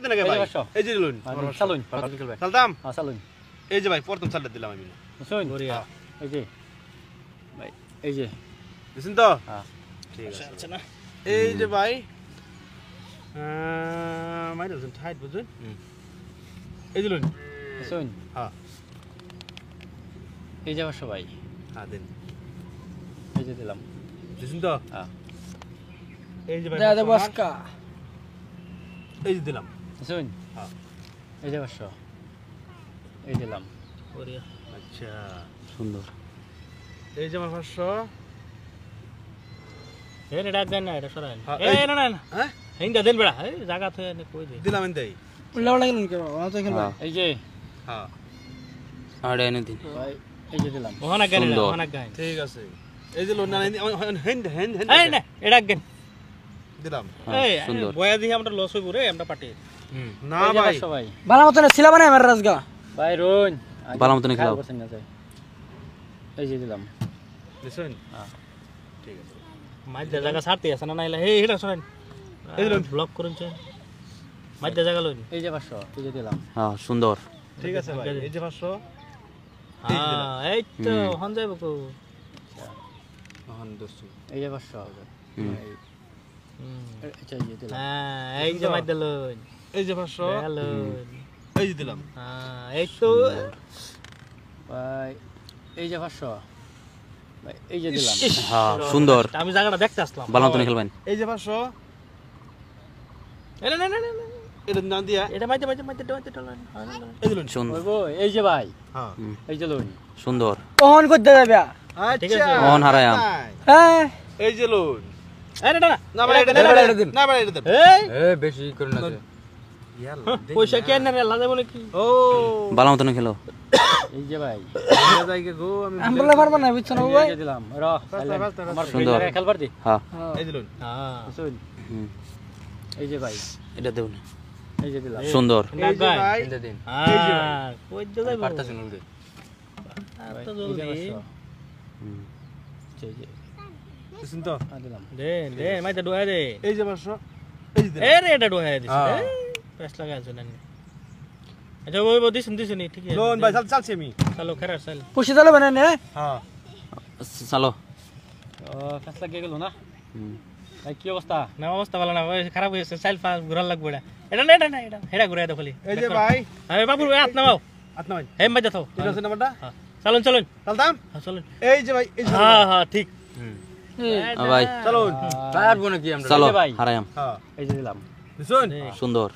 দেন আগে ভাই এই যে লুন চালুন চালতাম চালুন এই যে ভাই প্রথম চালটা দিলাম আমি শুন এই যে ভাই এই যে বুঝছেন তো হ্যাঁ ঠিক আছে না এই যে ভাই মাইরা বুঝুন টাইট বুঝুন এই যে লুন শুন হ্যাঁ এই যে বসো ভাই হ্যাঁ দেন এই যে দিলাম বুঝছেন তো হ্যাঁ এই যে ভাই দাদা বসকা এই যে দিলাম শুন হ্যাঁ এই যে বসো এই দিলাম আচ্ছা সুন্দর এই যে আমার 500 এটা দেন না এটা সরান না না হ্যাঁ হিন্দা দেন বেড়া এই জায়গা থেকে এনে কই দে দিলাম এনতেই উল্লা উল্লা গেলুন কে বাবা তো খেলবা এই যে হ্যাঁ আড়ে এনে দিন ভাই এই যে দিলাম ওহানা গান ওহানা গান ঠিক আছে এই যে লোন না হেন হেন হেন এই না এটা গান দিলাম এই বয়া দিয়ে আমরা লস হইব রে আমরা পাটি না ভাই ভাই বালা মত না ছিলা বানাই আমার রাজগা ভাই রোন বালা মতন খেলাও এই যে দিলাম দেখছেন ঠিক আছে মাঝে জায়গা ছাড়তে আছে না নাইলা হে এটা সরান এই ব্লক করুন চাই মাঝে জায়গা লইন এই যে 500 এই যে দিলাম হ্যাঁ সুন্দর ঠিক আছে ভাই এই যে 500 হ্যাঁ এই তো হন যাইব কো হন দোস্ত এই যে 500 আচ্ছা এই যে দিলাম হ্যাঁ এই যে মাঝে লইন এই যে 500 হ্যালো এই যে দিলাম হ্যাঁ এই তো ভাই এই যে 500 ভাই এই যে দিলাম হ্যাঁ সুন্দর আমি জায়গাটা দেখতে আসলাম বালা মতন খেলবেন এই যে 500 এই না না না এটা না দিয়া এটা মাঝে মাঝে মাঝে ডলার এই দিলুন সুন্দর এই যে ভাই হ্যাঁ এই যে লোন সুন্দর ওহন করতে যাবে ঠিক আছে অন হারায়াম হ্যাঁ এই যে লোন এই না না না ভাই এটা দেন না ভাই এটা দেন এই বেশি করে না পয়সা কেন না লাদে বলে কি ও বালা মতন খেলো এই যে ভাই যাইগে গো আমি আমরা পারবো না বুঝছ না ভাই এই যে দিলাম র আমার সুন্দর। খেলবার দি হ্যাঁ এই দিলুন হ্যাঁ শুন এই যে ভাই এটা দেও না এই যে দিলাম সুন্দর এই যে ভাই দিন হ্যাঁ কই দে যাইব পারতা শুনুন দে তো জলদি এই যে দেখছেন তো দিলাম দে দে মাইতে ডোয়া দে এই যে 500 এই যে দিলাম এ রে এটা ডোয়া দিছে প্রেস লাগাইছ না আচ্ছা ওই বদি শুনতি শুনি ঠিক আছে লোন ভাই চালছি আমি চলো খেরার চল পুষি দলে বানাই নে হ্যাঁ চালো ও কাছ লাগে গেল না ভাই কি অবস্থা না অবস্থা ভালো না ওই খারাপ হয়েছে চাল পাঁচ ঘুরার লাগবে এটা না এটা না এটা হেডা ঘুরাই দাও খালি এই যে ভাই আরে বাবু হাত নামাও আত্মা ভাই হে মাঝে থাও এটা আছে নাম্বারটা হ্যাঁ চলুন চলুন চালতাম হ্যাঁ চলুন এই যে ভাই এই যে হ্যাঁ হ্যাঁ ঠিক ভাই চলুন পারবো নাকি আমরা চালো ভাই হারায়াম হ্যাঁ এই যে দিলাম দেখুন সুন্দর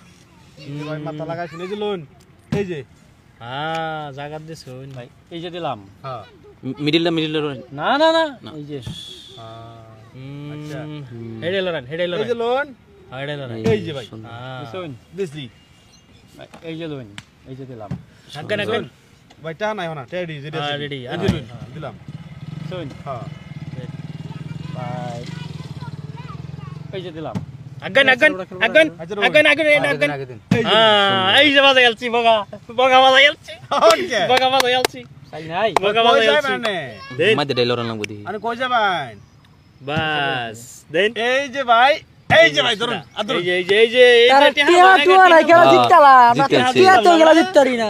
এই যে ভাই মাথা লাগাইছেন এই যে লোন এই যে হ্যাঁ জায়গা দিছুন ভাই এই যে দিলাম হ্যাঁ মিডিল না না না এই যে আচ্ছা হেডে লরান হেডে এই লরান যে লোন হেডে লরান এই যে ভাই হ্যাঁ শুন দিসলি ভাই এই যে লোন এই যে দিলাম আগান আগান ভাই টা নাই হনা টেডি যেটা হ্যাঁ, ready, এই যে লোন দিলাম শুন হ্যাঁ ভাই এই যে দিলাম আগান আগান আগান আগান আগান আগান হ্যাঁ এই যে বাজে গেলছি বগা বগা বাজে গেলছি ওকে বগা বাজে গেলছি তাই নাই বগা কই বাজে গেলছি যাবেন দেন মাঝে ডাইলর লাগবো দি আরে কই যাবেন বাস দেন এই যে ভাই এই যে ভাই ধরুন এই যে এই যে এই যে এই তার যে টিয়া তুয়া না খেলা জিততালা জিততাছি। টিয়া তো খেলা জিততারি না